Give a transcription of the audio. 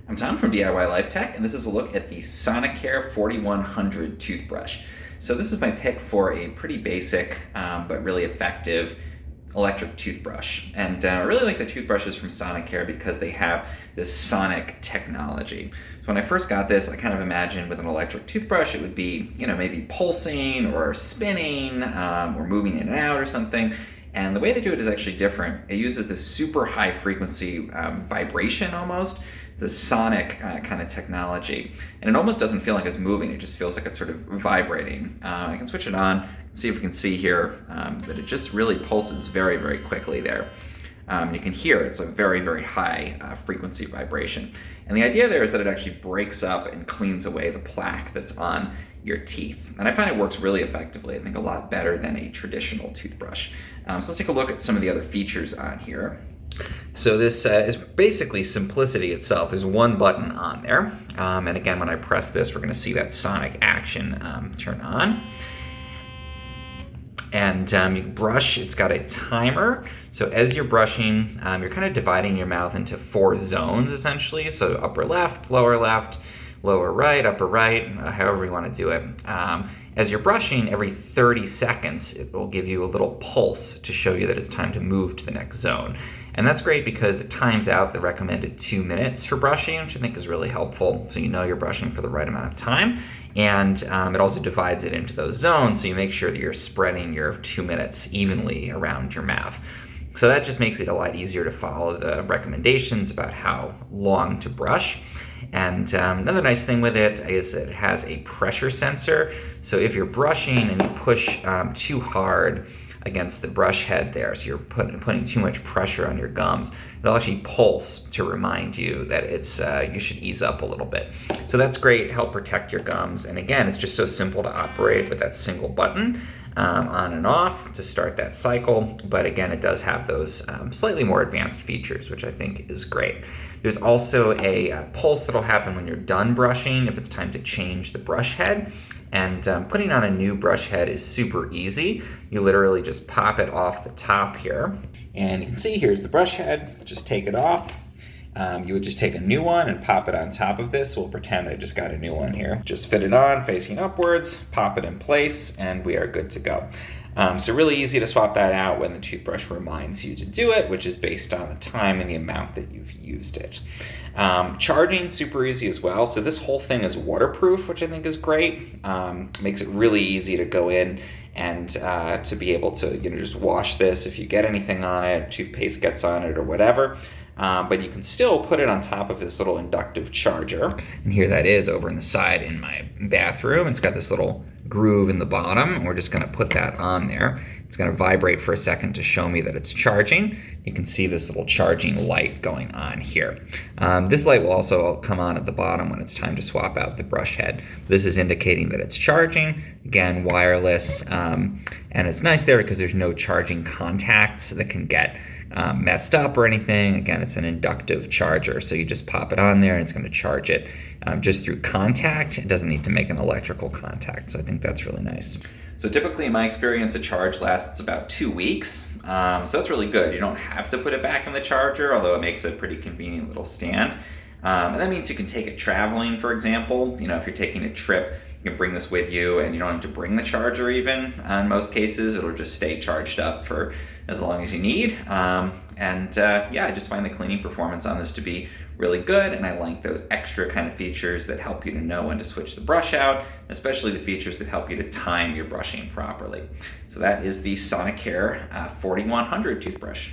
I'm Tom from DIY Life Tech, and this is a look at the Sonicare 4100 toothbrush. So this is my pick for a pretty basic but really effective electric toothbrush. And I really like the toothbrushes from Sonicare because they have this sonic technology. So when I first got this, I kind of imagined with an electric toothbrush it would be, maybe pulsing or spinning or moving in and out or something. And the way they do it is actually different. It uses this super high frequency vibration almost, the sonic kind of technology. And it almost doesn't feel like it's moving, it just feels like it's sort of vibrating. I can switch it on, see if we can see here that it just really pulses very, very quickly there. You can hear it's a very, very high frequency vibration. And the idea there is that it actually breaks up and cleans away the plaque that's on your teeth. And I find it works really effectively, I think a lot better than a traditional toothbrush. So let's take a look at some of the other features on here. So this is basically simplicity itself. There's one button on there. And again, when I press this, we're gonna see that sonic action turn on. And you brush, it's got a timer. So as you're brushing, you're kind of dividing your mouth into 4 zones essentially. So upper left, lower right, upper right, however you want to do it. As you're brushing, every 30 seconds, it will give you a little pulse to show you that it's time to move to the next zone. And that's great because it times out the recommended 2 minutes for brushing, which I think is really helpful. So you know you're brushing for the right amount of time. And it also divides it into those zones, so you make sure that you're spreading your 2 minutes evenly around your mouth. So that just makes it a lot easier to follow the recommendations about how long to brush. And another nice thing with it is that it has a pressure sensor. So if you're brushing and you push too hard against the brush head there, so you're putting too much pressure on your gums, it'll actually pulse to remind you that it's you should ease up a little bit. So that's great to help protect your gums. And again, it's just so simple to operate with that single button on and off to start that cycle. But again, it does have those slightly more advanced features, which I think is great. There's also a pulse that'll happen when you're done brushing if it's time to change the brush head. And putting on a new brush head is super easy. You literally just pop it off the top here. And you can see here's the brush head. Just take it off. You would just take a new one and pop it on top of this. We'll pretend I just got a new one here. Just fit it on facing upwards, pop it in place, and we are good to go. So really easy to swap that out when the toothbrush reminds you to do it, which is based on the time and the amount that you've used it. Charging, super easy as well. So this whole thing is waterproof, which I think is great. Makes it really easy to go in and to be able to just wash this if you get anything on it, toothpaste gets on it or whatever. But you can still put it on top of this little inductive charger. And here that is over in the side in my bathroom. It's got this little groove in the bottom. We're just gonna put that on there. It's gonna vibrate for a second to show me that it's charging. You can see this little charging light going on here. This light will also come on at the bottom when it's time to swap out the brush head. This is indicating that it's charging. Again, wireless, and it's nice there because there's no charging contacts that can get messed up or anything. Again, it's an inductive charger, so you just pop it on there and it's going to charge it just through contact. It doesn't need to make an electrical contact, so I think that's really nice. So typically in my experience, a charge lasts about 2 weeks, so that's really good. You don't have to put it back in the charger, although it makes a pretty convenient little stand. And that means you can take it traveling, for example. If you're taking a trip, you can bring this with you and you don't have to bring the charger even. In most cases, it'll just stay charged up for as long as you need. Yeah, I just find the cleaning performance on this to be really good, and I like those extra kind of features that help you to know when to switch the brush out, especially the features that help you to time your brushing properly. So that is the Sonicare 4100 toothbrush.